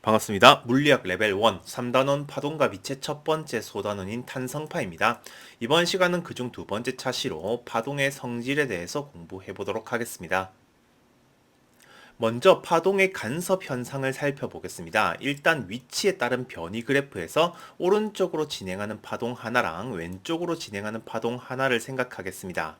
반갑습니다. 물리학 레벨 1 3단원 파동과 빛의 첫 번째 소단원인 탄성파입니다. 이번 시간은 그중 두 번째 차시로 파동의 성질에 대해서 공부해 보도록 하겠습니다. 먼저 파동의 간섭 현상을 살펴보겠습니다. 일단 위치에 따른 변이 그래프에서 오른쪽으로 진행하는 파동 하나랑 왼쪽으로 진행하는 파동 하나를 생각하겠습니다.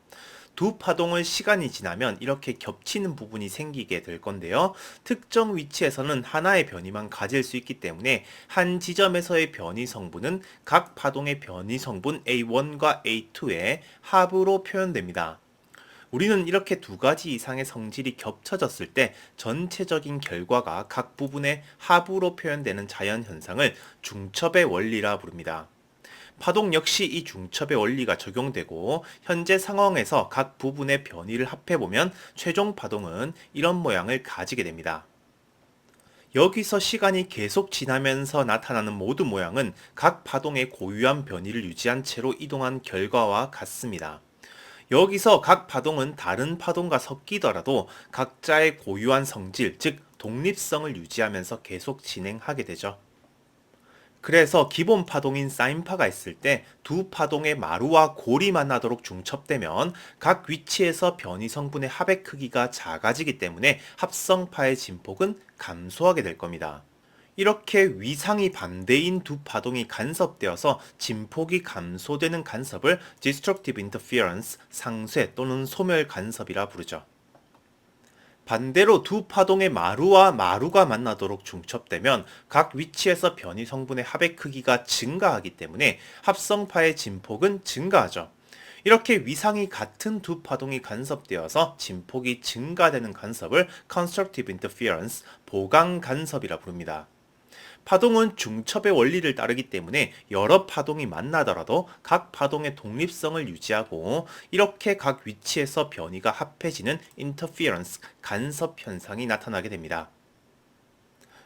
두 파동을 시간이 지나면 이렇게 겹치는 부분이 생기게 될 건데요. 특정 위치에서는 하나의 변이만 가질 수 있기 때문에 한 지점에서의 변이 성분은 각 파동의 변이 성분 A1과 A2의 합으로 표현됩니다. 우리는 이렇게 두 가지 이상의 성질이 겹쳐졌을 때 전체적인 결과가 각 부분의 합으로 표현되는 자연 현상을 중첩의 원리라 부릅니다. 파동 역시 이 중첩의 원리가 적용되고 현재 상황에서 각 부분의 변이를 합해보면 최종 파동은 이런 모양을 가지게 됩니다. 여기서 시간이 계속 지나면서 나타나는 모든 모양은 각 파동의 고유한 변이를 유지한 채로 이동한 결과와 같습니다. 여기서 각 파동은 다른 파동과 섞이더라도 각자의 고유한 성질, 즉 독립성을 유지하면서 계속 진행하게 되죠. 그래서 기본 파동인 사인파가 있을 때 두 파동의 마루와 골이 만나도록 중첩되면 각 위치에서 변이 성분의 합의 크기가 작아지기 때문에 합성파의 진폭은 감소하게 될 겁니다. 이렇게 위상이 반대인 두 파동이 간섭되어서 진폭이 감소되는 간섭을 destructive interference, 상쇄 또는 소멸 간섭이라 부르죠. 반대로 두 파동의 마루와 마루가 만나도록 중첩되면 각 위치에서 변이 성분의 합의 크기가 증가하기 때문에 합성파의 진폭은 증가하죠. 이렇게 위상이 같은 두 파동이 간섭되어서 진폭이 증가되는 간섭을 constructive interference, 보강 간섭이라 부릅니다. 파동은 중첩의 원리를 따르기 때문에 여러 파동이 만나더라도 각 파동의 독립성을 유지하고 이렇게 각 위치에서 변이가 합해지는 interference, 간섭 현상이 나타나게 됩니다.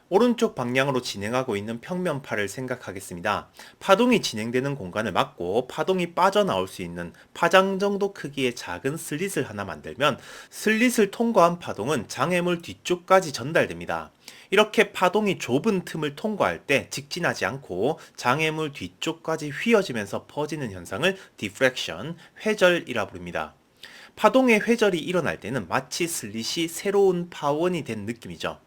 오른쪽 방향으로 진행하고 있는 평면파를 생각하겠습니다. 파동이 진행되는 공간을 막고 파동이 빠져나올 수 있는 파장 정도 크기의 작은 슬릿을 하나 만들면 슬릿을 통과한 파동은 장애물 뒤쪽까지 전달됩니다. 이렇게 파동이 좁은 틈을 통과할 때 직진하지 않고 장애물 뒤쪽까지 휘어지면서 퍼지는 현상을 diffraction, 회절이라 부릅니다. 파동의 회절이 일어날 때는 마치 슬릿이 새로운 파원이 된 느낌이죠.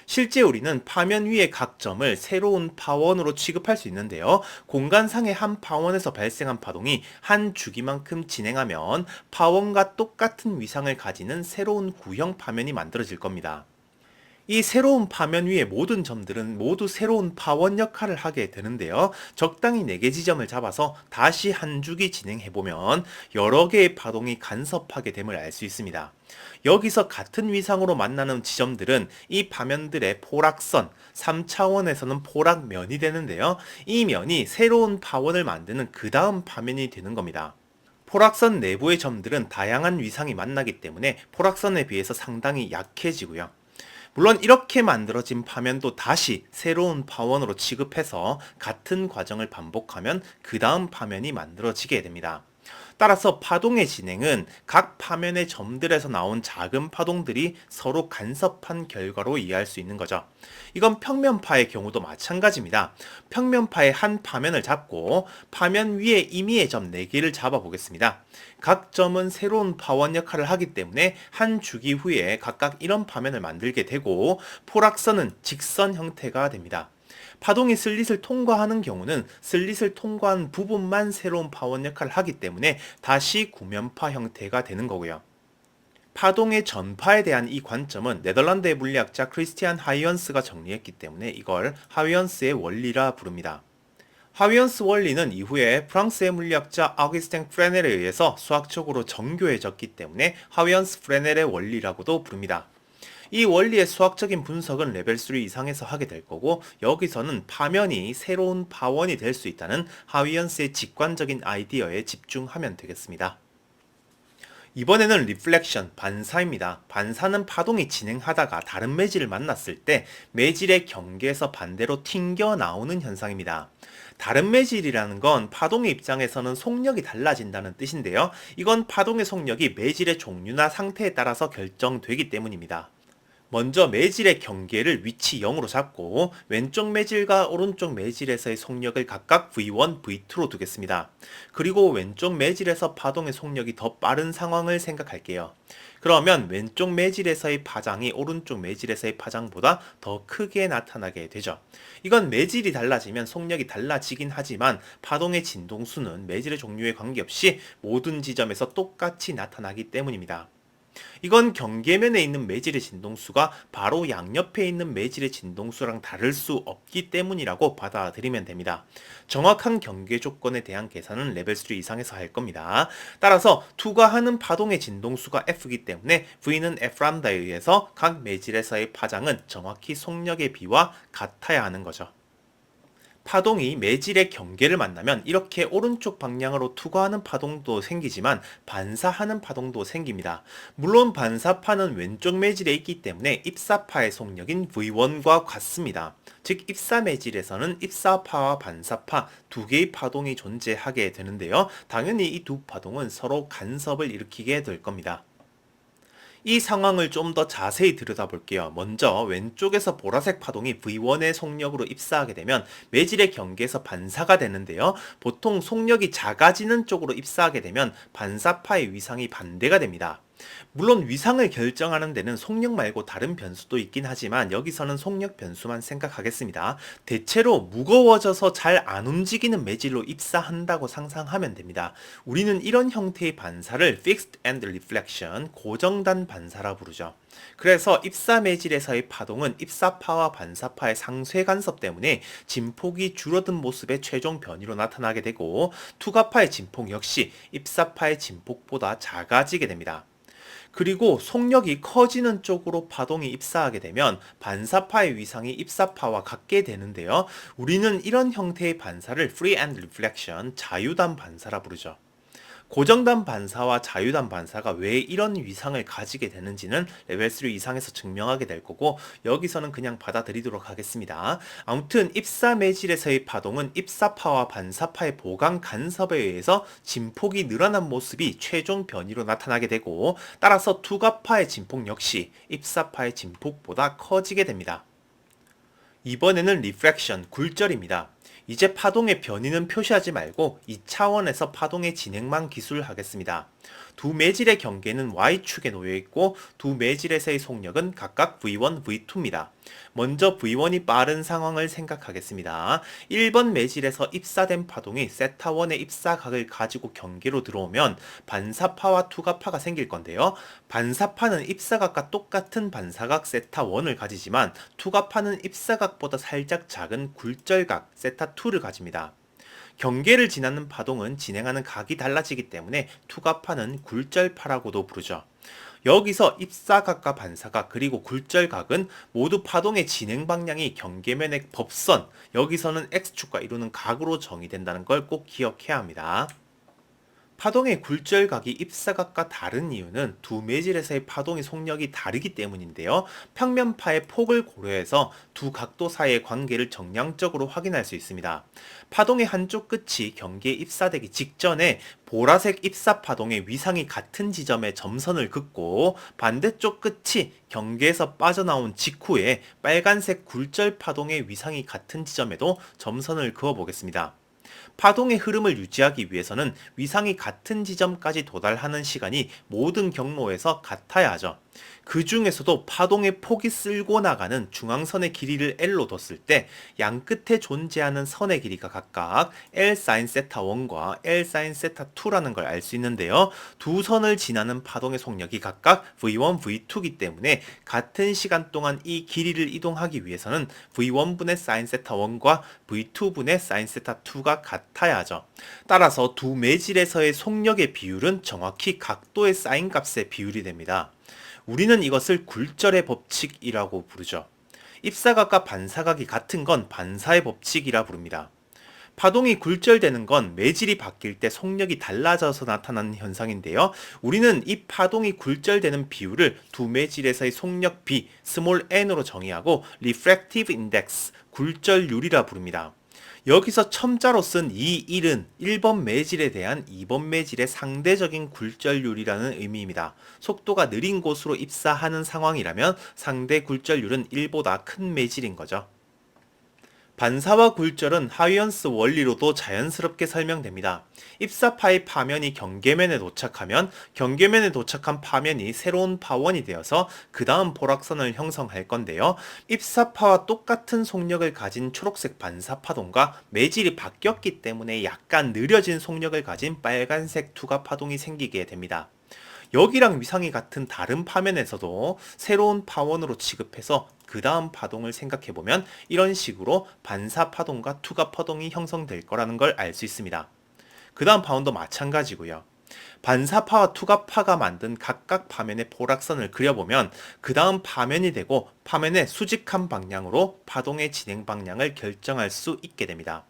실제 우리는 파면 위의 각 점을 새로운 파원으로 취급할 수 있는데요. 공간상의 한 파원에서 발생한 파동이 한 주기만큼 진행하면 파원과 똑같은 위상을 가지는 새로운 구형 파면이 만들어질 겁니다. 이 새로운 파면 위의 모든 점들은 모두 새로운 파원 역할을 하게 되는데요. 적당히 4개 지점을 잡아서 다시 한 주기 진행해보면 여러 개의 파동이 간섭하게 됨을 알 수 있습니다. 여기서 같은 위상으로 만나는 지점들은 이 파면들의 포락선, 3차원에서는 포락면이 되는데요. 이 면이 새로운 파원을 만드는 그 다음 파면이 되는 겁니다. 포락선 내부의 점들은 다양한 위상이 만나기 때문에 포락선에 비해서 상당히 약해지고요. 물론 이렇게 만들어진 파면도 다시 새로운 파원으로 취급해서 같은 과정을 반복하면 그 다음 파면이 만들어지게 됩니다. 따라서 파동의 진행은 각 파면의 점들에서 나온 작은 파동들이 서로 간섭한 결과로 이해할 수 있는 거죠. 이건 평면파의 경우도 마찬가지입니다. 평면파의 한 파면을 잡고 파면 위에 임의의 점 4개를 잡아 보겠습니다. 각 점은 새로운 파원 역할을 하기 때문에 한 주기 후에 각각 이런 파면을 만들게 되고 포락선은 직선 형태가 됩니다. 파동이 슬릿을 통과하는 경우는 슬릿을 통과한 부분만 새로운 파원 역할을 하기 때문에 다시 구면파 형태가 되는 거고요. 파동의 전파에 대한 이 관점은 네덜란드의 물리학자 크리스티안 하이언스가 정리했기 때문에 이걸 하이언스의 원리라 부릅니다. 하이언스 원리는 이후에 프랑스의 물리학자 아우구스틴 프레넬에 의해서 수학적으로 정교해졌기 때문에 하이언스 프레넬의 원리라고도 부릅니다. 이 원리의 수학적인 분석은 레벨 3 이상에서 하게 될 거고 여기서는 파면이 새로운 파원이 될 수 있다는 하이언스의 직관적인 아이디어에 집중하면 되겠습니다. 이번에는 리플렉션, 반사입니다. 반사는 파동이 진행하다가 다른 매질을 만났을 때 매질의 경계에서 반대로 튕겨 나오는 현상입니다. 다른 매질이라는 건 파동의 입장에서는 속력이 달라진다는 뜻인데요. 이건 파동의 속력이 매질의 종류나 상태에 따라서 결정되기 때문입니다. 먼저 매질의 경계를 위치 0으로 잡고 왼쪽 매질과 오른쪽 매질에서의 속력을 각각 V1, V2로 두겠습니다. 그리고 왼쪽 매질에서 파동의 속력이 더 빠른 상황을 생각할게요. 그러면 왼쪽 매질에서의 파장이 오른쪽 매질에서의 파장보다 더 크게 나타나게 되죠. 이건 매질이 달라지면 속력이 달라지긴 하지만 파동의 진동수는 매질의 종류에 관계없이 모든 지점에서 똑같이 나타나기 때문입니다. 이건 경계면에 있는 매질의 진동수가 바로 양옆에 있는 매질의 진동수랑 다를 수 없기 때문이라고 받아들이면 됩니다. 정확한 경계 조건에 대한 계산은 레벨 3 이상에서 할 겁니다. 따라서 투과하는 파동의 진동수가 F이기 때문에 V는 F람다에 의해서 각 매질에서의 파장은 정확히 속력의 비와 같아야 하는 거죠. 파동이 매질의 경계를 만나면 이렇게 오른쪽 방향으로 투과하는 파동도 생기지만 반사하는 파동도 생깁니다. 물론 반사파는 왼쪽 매질에 있기 때문에 입사파의 속력인 V1과 같습니다. 즉 입사 매질에서는 입사파와 반사파 두 개의 파동이 존재하게 되는데요. 당연히 이 두 파동은 서로 간섭을 일으키게 될 겁니다. 이 상황을 좀 더 자세히 들여다볼게요. 먼저 왼쪽에서 보라색 파동이 V1의 속력으로 입사하게 되면 매질의 경계에서 반사가 되는데요. 보통 속력이 작아지는 쪽으로 입사하게 되면 반사파의 위상이 반대가 됩니다. 물론 위상을 결정하는 데는 속력 말고 다른 변수도 있긴 하지만 여기서는 속력 변수만 생각하겠습니다. 대체로 무거워져서 잘 안 움직이는 매질로 입사한다고 상상하면 됩니다. 우리는 이런 형태의 반사를 Fixed End Reflection, 고정단 반사라 부르죠. 그래서 입사 매질에서의 파동은 입사파와 반사파의 상쇄 간섭 때문에 진폭이 줄어든 모습의 최종 변이로 나타나게 되고 투과파의 진폭 역시 입사파의 진폭보다 작아지게 됩니다. 그리고 속력이 커지는 쪽으로 파동이 입사하게 되면 반사파의 위상이 입사파와 같게 되는데요. 우리는 이런 형태의 반사를 Free End Reflection, 자유단 반사라 부르죠. 고정단 반사와 자유단 반사가 왜 이런 위상을 가지게 되는지는 레벨 3 이상에서 증명하게 될 거고 여기서는 그냥 받아들이도록 하겠습니다. 아무튼 입사 매질에서의 파동은 입사파와 반사파의 보강 간섭에 의해서 진폭이 늘어난 모습이 최종 변이로 나타나게 되고 따라서 투과파의 진폭 역시 입사파의 진폭보다 커지게 됩니다. 이번에는 리프렉션, 굴절입니다. 이제 파동의 변이는 표시하지 말고 2차원에서 파동의 진행만 기술하겠습니다. 두 매질의 경계는 Y축에 놓여있고 두 매질에서의 속력은 각각 V1, V2입니다. 먼저 V1이 빠른 상황을 생각하겠습니다. 1번 매질에서 입사된 파동이 세타1의 입사각을 가지고 경계로 들어오면 반사파와 투과파가 생길 건데요. 반사파는 입사각과 똑같은 반사각 세타1을 가지지만 투과파는 입사각보다 살짝 작은 굴절각 세타2를 가집니다. 경계를 지나는 파동은 진행하는 각이 달라지기 때문에 투과파는 굴절파라고도 부르죠. 여기서 입사각과 반사각 그리고 굴절각은 모두 파동의 진행 방향이 경계면의 법선, 여기서는 X축과 이루는 각으로 정의된다는 걸 꼭 기억해야 합니다. 파동의 굴절각이 입사각과 다른 이유는 두 매질에서의 파동의 속력이 다르기 때문인데요. 평면파의 폭을 고려해서 두 각도 사이의 관계를 정량적으로 확인할 수 있습니다. 파동의 한쪽 끝이 경계에 입사되기 직전에 보라색 입사 파동의 위상이 같은 지점에 점선을 긋고 반대쪽 끝이 경계에서 빠져나온 직후에 빨간색 굴절 파동의 위상이 같은 지점에도 점선을 그어 보겠습니다. 파동의 흐름을 유지하기 위해서는 위상이 같은 지점까지 도달하는 시간이 모든 경로에서 같아야 하죠. 그 중에서도 파동의 폭이 쓸고 나가는 중앙선의 길이를 L로 뒀을 때 양 끝에 존재하는 선의 길이가 각각 L sin 세타 1과 L sin 세타 2라는 걸 알 수 있는데요. 두 선을 지나는 파동의 속력이 각각 V1, V2이기 때문에 같은 시간 동안 이 길이를 이동하기 위해서는 V1분의 sin 세타 1과 V2분의 sin 세타 2가 같아야 하죠. 따라서 두 매질에서의 속력의 비율은 정확히 각도의 사인 값의 비율이 됩니다. 우리는 이것을 굴절의 법칙이라고 부르죠. 입사각과 반사각이 같은 건 반사의 법칙이라 부릅니다. 파동이 굴절되는 건 매질이 바뀔 때 속력이 달라져서 나타나는 현상인데요. 우리는 이 파동이 굴절되는 비율을 두 매질에서의 속력 B, 스몰 n으로 정의하고 refractive index, 굴절률이라 부릅니다. 여기서 첨자로 쓴 이 1은 1번 매질에 대한 2번 매질의 상대적인 굴절률이라는 의미입니다. 속도가 느린 곳으로 입사하는 상황이라면 상대 굴절률은 1보다 큰 매질인 거죠. 반사와 굴절은 하이언스 원리로도 자연스럽게 설명됩니다. 입사파의 파면이 경계면에 도착하면 경계면에 도착한 파면이 새로운 파원이 되어서 그 다음 보락선을 형성할 건데요. 입사파와 똑같은 속력을 가진 초록색 반사파동과 매질이 바뀌었기 때문에 약간 느려진 속력을 가진 빨간색 투과파동이 생기게 됩니다. 여기랑 위상이 같은 다른 파면에서도 새로운 파원으로 취급해서 그 다음 파동을 생각해보면 이런 식으로 반사 파동과 투과 파동이 형성될 거라는 걸 알 수 있습니다. 그 다음 파원도 마찬가지고요. 반사파와 투과파가 만든 각각 파면의 포락선을 그려보면 그 다음 파면이 되고 파면의 수직한 방향으로 파동의 진행 방향을 결정할 수 있게 됩니다.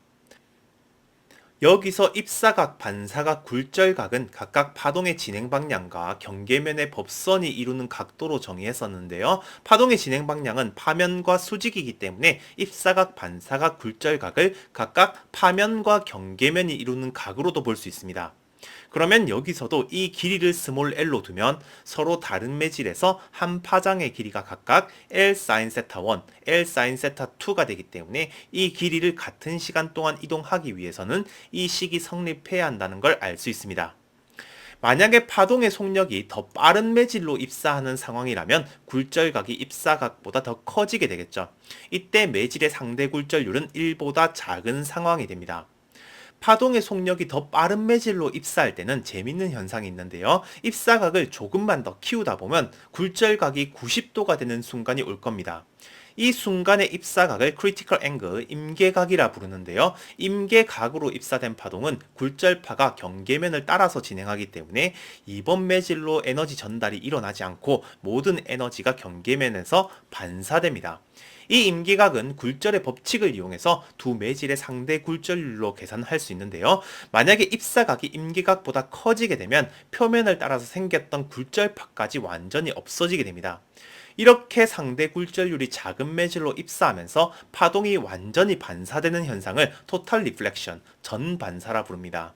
여기서 입사각, 반사각, 굴절각은 각각 파동의 진행 방향과 경계면의 법선이 이루는 각도로 정의했었는데요. 파동의 진행 방향은 파면과 수직이기 때문에 입사각, 반사각, 굴절각을 각각 파면과 경계면이 이루는 각으로도 볼 수 있습니다. 그러면 여기서도 이 길이를 스몰 l로 두면 서로 다른 매질에서 한 파장의 길이가 각각 L sin 세타 1, L sin 세타 2가 되기 때문에 이 길이를 같은 시간 동안 이동하기 위해서는 이 식이 성립해야 한다는 걸 알 수 있습니다. 만약에 파동의 속력이 더 빠른 매질로 입사하는 상황이라면 굴절각이 입사각보다 더 커지게 되겠죠. 이때 매질의 상대 굴절률은 1보다 작은 상황이 됩니다. 파동의 속력이 더 빠른 매질로 입사할 때는 재밌는 현상이 있는데요. 입사각을 조금만 더 키우다 보면 굴절각이 90도가 되는 순간이 올 겁니다. 이 순간의 입사각을 크리티컬 앵글, 임계각이라 부르는데요. 임계각으로 입사된 파동은 굴절파가 경계면을 따라서 진행하기 때문에 이번 매질로 에너지 전달이 일어나지 않고 모든 에너지가 경계면에서 반사됩니다. 이 임기각은 굴절의 법칙을 이용해서 두 매질의 상대 굴절률로 계산할 수 있는데요. 만약에 입사각이 임기각보다 커지게 되면 표면을 따라서 생겼던 굴절파까지 완전히 없어지게 됩니다. 이렇게 상대 굴절률이 작은 매질로 입사하면서 파동이 완전히 반사되는 현상을 토탈 리플렉션, 전반사라 부릅니다.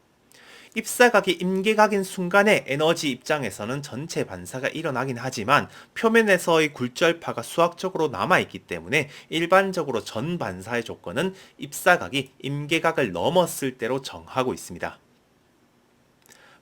입사각이 임계각인 순간의 에너지 입장에서는 전체 반사가 일어나긴 하지만 표면에서의 굴절파가 수학적으로 남아있기 때문에 일반적으로 전반사의 조건은 입사각이 임계각을 넘었을 때로 정하고 있습니다.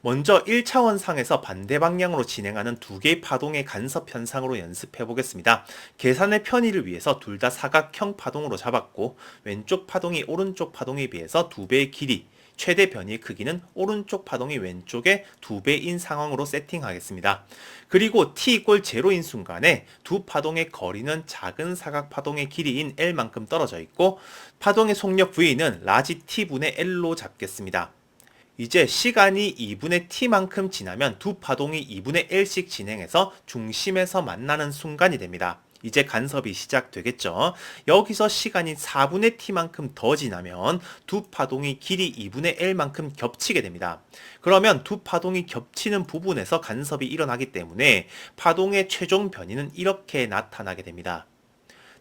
먼저 1차원상에서 반대 방향으로 진행하는 두 개의 파동의 간섭 현상으로 연습해 보겠습니다. 계산의 편의를 위해서 둘 다 사각형 파동으로 잡았고 왼쪽 파동이 오른쪽 파동에 비해서 2배의 길이, 최대 변이의 크기는 오른쪽 파동이 왼쪽의 2배인 상황으로 세팅하겠습니다. 그리고 t=0인 순간에 두 파동의 거리는 작은 사각 파동의 길이인 l만큼 떨어져 있고 파동의 속력 v는 라지 t분의 l로 잡겠습니다. 이제 시간이 2분의 t만큼 지나면 두 파동이 2분의 l씩 진행해서 중심에서 만나는 순간이 됩니다. 이제 간섭이 시작되겠죠. 여기서 시간이 4분의 t만큼 더 지나면 두 파동이 길이 2분의 l만큼 겹치게 됩니다. 그러면 두 파동이 겹치는 부분에서 간섭이 일어나기 때문에 파동의 최종 변이는 이렇게 나타나게 됩니다.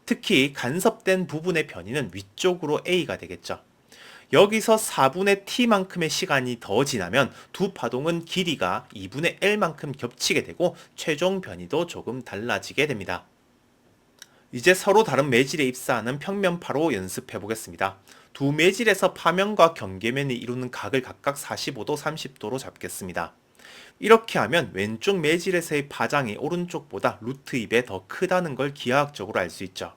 특히 간섭된 부분의 변이는 위쪽으로 a가 되겠죠. 여기서 4분의 t만큼의 시간이 더 지나면 두 파동은 길이가 2분의 l만큼 겹치게 되고 최종 변이도 조금 달라지게 됩니다. 이제 서로 다른 매질에 입사하는 평면파로 연습해 보겠습니다. 두 매질에서 파면과 경계면이 이루는 각을 각각 45도, 30도로 잡겠습니다. 이렇게 하면 왼쪽 매질에서의 파장이 오른쪽보다 루트 2배 더 크다는 걸 기하학적으로 알 수 있죠.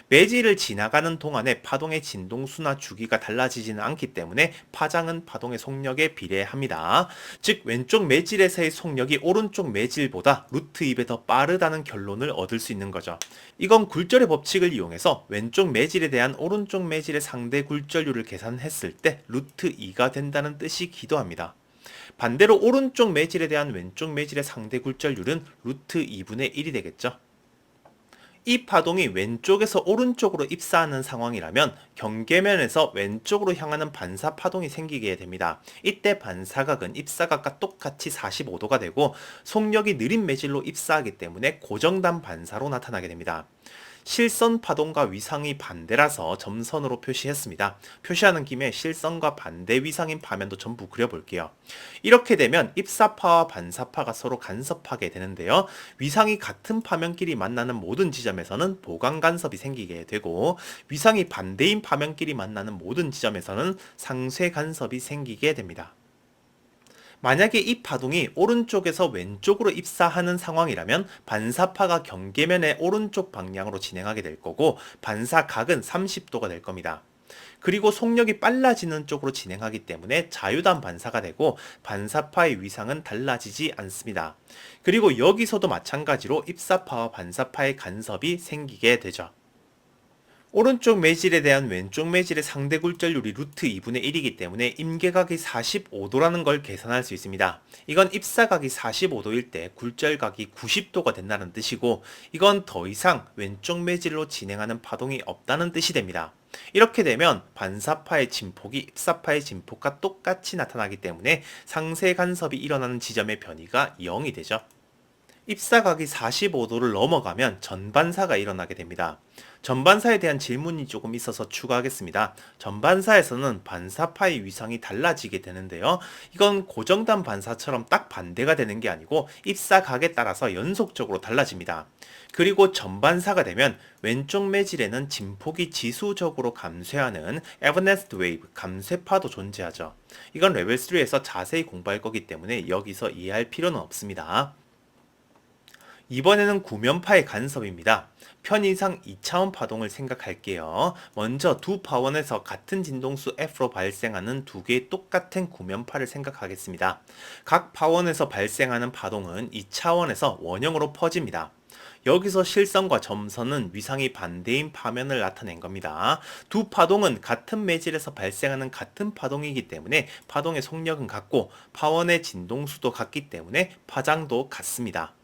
매질을 지나가는 동안에 파동의 진동수나 주기가 달라지지는 않기 때문에 파장은 파동의 속력에 비례합니다. 즉 왼쪽 매질에서의 속력이 오른쪽 매질보다 루트 2배 더 빠르다는 결론을 얻을 수 있는 거죠. 이건 굴절의 법칙을 이용해서 왼쪽 매질에 대한 오른쪽 매질의 상대 굴절률을 계산했을 때 루트 2가 된다는 뜻이기도 합니다. 반대로 오른쪽 매질에 대한 왼쪽 매질의 상대 굴절률은 루트 2분의 1이 되겠죠. 이 파동이 왼쪽에서 오른쪽으로 입사하는 상황이라면 경계면에서 왼쪽으로 향하는 반사 파동이 생기게 됩니다. 이때 반사각은 입사각과 똑같이 45도가 되고 속력이 느린 매질로 입사하기 때문에 고정단 반사로 나타나게 됩니다. 실선 파동과 위상이 반대라서 점선으로 표시했습니다. 표시하는 김에 실선과 반대 위상인 파면도 전부 그려볼게요. 이렇게 되면 입사파와 반사파가 서로 간섭하게 되는데요. 위상이 같은 파면끼리 만나는 모든 지점에서는 보강 간섭이 생기게 되고 위상이 반대인 파면끼리 만나는 모든 지점에서는 상쇄 간섭이 생기게 됩니다. 만약에 이 파동이 오른쪽에서 왼쪽으로 입사하는 상황이라면 반사파가 경계면의 오른쪽 방향으로 진행하게 될 거고 반사각은 30도가 될 겁니다. 그리고 속력이 빨라지는 쪽으로 진행하기 때문에 자유단 반사가 되고 반사파의 위상은 달라지지 않습니다. 그리고 여기서도 마찬가지로 입사파와 반사파의 간섭이 생기게 되죠. 오른쪽 매질에 대한 왼쪽 매질의 상대 굴절률이 루트 2분의 1이기 때문에 임계각이 45도라는 걸 계산할 수 있습니다. 이건 입사각이 45도일 때 굴절각이 90도가 된다는 뜻이고 이건 더 이상 왼쪽 매질로 진행하는 파동이 없다는 뜻이 됩니다. 이렇게 되면 반사파의 진폭이 입사파의 진폭과 똑같이 나타나기 때문에 상쇄 간섭이 일어나는 지점의 변이가 0이 되죠. 입사각이 45도를 넘어가면 전반사가 일어나게 됩니다. 전반사에 대한 질문이 조금 있어서 추가하겠습니다. 전반사에서는 반사파의 위상이 달라지게 되는데요. 이건 고정단 반사처럼 딱 반대가 되는 게 아니고 입사각에 따라서 연속적으로 달라집니다. 그리고 전반사가 되면 왼쪽 매질에는 진폭이 지수적으로 감쇄하는 에버네스트 웨이브, 감쇄파도 존재하죠. 이건 레벨 3에서 자세히 공부할 거기 때문에 여기서 이해할 필요는 없습니다. 이번에는 구면파의 간섭입니다. 편의상 2차원 파동을 생각할게요. 먼저 두 파원에서 같은 진동수 F로 발생하는 두 개의 똑같은 구면파를 생각하겠습니다. 각 파원에서 발생하는 파동은 2차원에서 원형으로 퍼집니다. 여기서 실선과 점선은 위상이 반대인 파면을 나타낸 겁니다. 두 파동은 같은 매질에서 발생하는 같은 파동이기 때문에 파동의 속력은 같고 파원의 진동수도 같기 때문에 파장도 같습니다.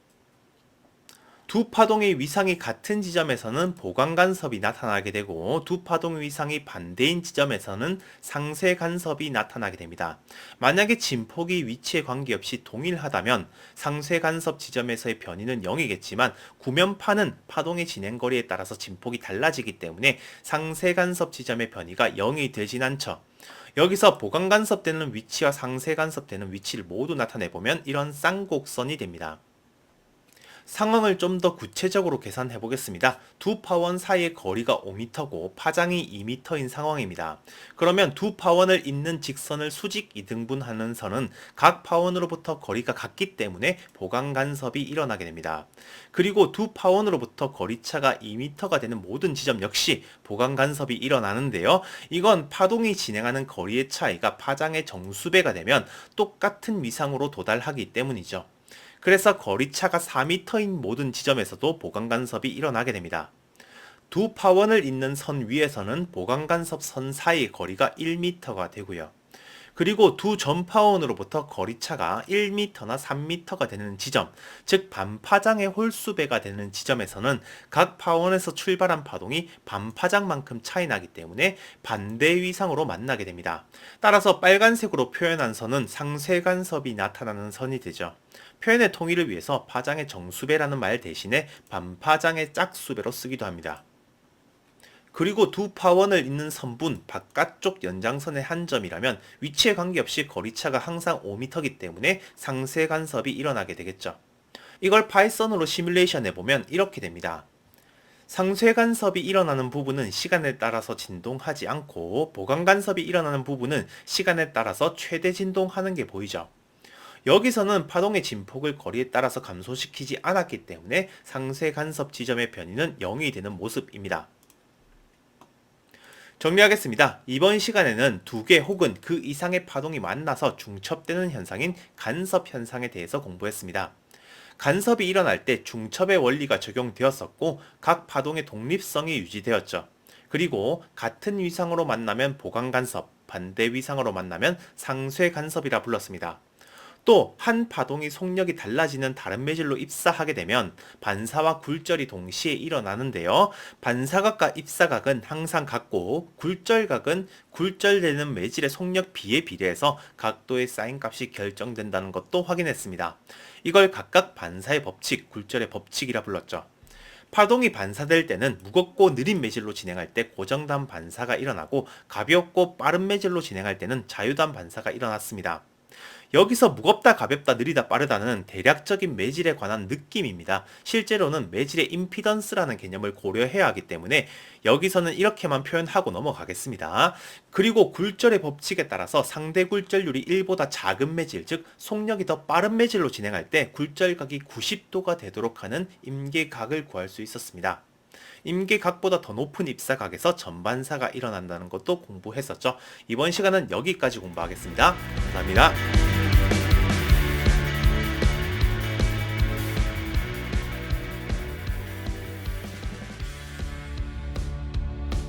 두 파동의 위상이 같은 지점에서는 보강 간섭이 나타나게 되고 두 파동의 위상이 반대인 지점에서는 상쇄 간섭이 나타나게 됩니다. 만약에 진폭이 위치에 관계없이 동일하다면 상쇄 간섭 지점에서의 변이는 0이겠지만 구면파는 파동의 진행거리에 따라서 진폭이 달라지기 때문에 상쇄 간섭 지점의 변이가 0이 되진 않죠. 여기서 보강 간섭되는 위치와 상쇄 간섭되는 위치를 모두 나타내보면 이런 쌍곡선이 됩니다. 상황을 좀 더 구체적으로 계산해 보겠습니다. 두 파원 사이의 거리가 5m고 파장이 2m인 상황입니다. 그러면 두 파원을 잇는 직선을 수직 2등분하는 선은 각 파원으로부터 거리가 같기 때문에 보강 간섭이 일어나게 됩니다. 그리고 두 파원으로부터 거리차가 2m가 되는 모든 지점 역시 보강 간섭이 일어나는데요. 이건 파동이 진행하는 거리의 차이가 파장의 정수배가 되면 똑같은 위상으로 도달하기 때문이죠. 그래서 거리차가 4m인 모든 지점에서도 보강간섭이 일어나게 됩니다. 두 파원을 잇는 선 위에서는 보강간섭 선 사이의 거리가 1m가 되고요. 그리고 두 전파원으로부터 거리차가 1m나 3m가 되는 지점, 즉 반파장의 홀수배가 되는 지점에서는 각 파원에서 출발한 파동이 반파장만큼 차이 나기 때문에 반대 위상으로 만나게 됩니다. 따라서 빨간색으로 표현한 선은 상쇄간섭이 나타나는 선이 되죠. 표현의 통일을 위해서 파장의 정수배라는 말 대신에 반파장의 짝수배로 쓰기도 합니다. 그리고 두 파원을 잇는 선분 바깥쪽 연장선의 한 점이라면 위치에 관계없이 거리차가 항상 5m이기 때문에 상쇄 간섭이 일어나게 되겠죠. 이걸 파이썬으로 시뮬레이션 해보면 이렇게 됩니다. 상쇄 간섭이 일어나는 부분은 시간에 따라서 진동하지 않고 보강 간섭이 일어나는 부분은 시간에 따라서 최대 진동하는 게 보이죠. 여기서는 파동의 진폭을 거리에 따라서 감소시키지 않았기 때문에 상쇄 간섭 지점의 변이는 0이 되는 모습입니다. 정리하겠습니다. 이번 시간에는 두 개 혹은 그 이상의 파동이 만나서 중첩되는 현상인 간섭 현상에 대해서 공부했습니다. 간섭이 일어날 때 중첩의 원리가 적용되었었고 각 파동의 독립성이 유지되었죠. 그리고 같은 위상으로 만나면 보강 간섭, 반대 위상으로 만나면 상쇄 간섭이라 불렀습니다. 또 한 파동이 속력이 달라지는 다른 매질로 입사하게 되면 반사와 굴절이 동시에 일어나는데요. 반사각과 입사각은 항상 같고 굴절각은 굴절되는 매질의 속력 비에 비례해서 각도의 사인 값이 결정된다는 것도 확인했습니다. 이걸 각각 반사의 법칙, 굴절의 법칙이라 불렀죠. 파동이 반사될 때는 무겁고 느린 매질로 진행할 때 고정단 반사가 일어나고 가볍고 빠른 매질로 진행할 때는 자유단 반사가 일어났습니다. 여기서 무겁다, 가볍다, 느리다, 빠르다는 대략적인 매질에 관한 느낌입니다. 실제로는 매질의 임피던스라는 개념을 고려해야 하기 때문에 여기서는 이렇게만 표현하고 넘어가겠습니다. 그리고 굴절의 법칙에 따라서 상대 굴절률이 1보다 작은 매질, 즉 속력이 더 빠른 매질로 진행할 때 굴절각이 90도가 되도록 하는 임계각을 구할 수 있었습니다. 임계각보다 더 높은 입사각에서 전반사가 일어난다는 것도 공부했었죠. 이번 시간은 여기까지 공부하겠습니다. 감사합니다.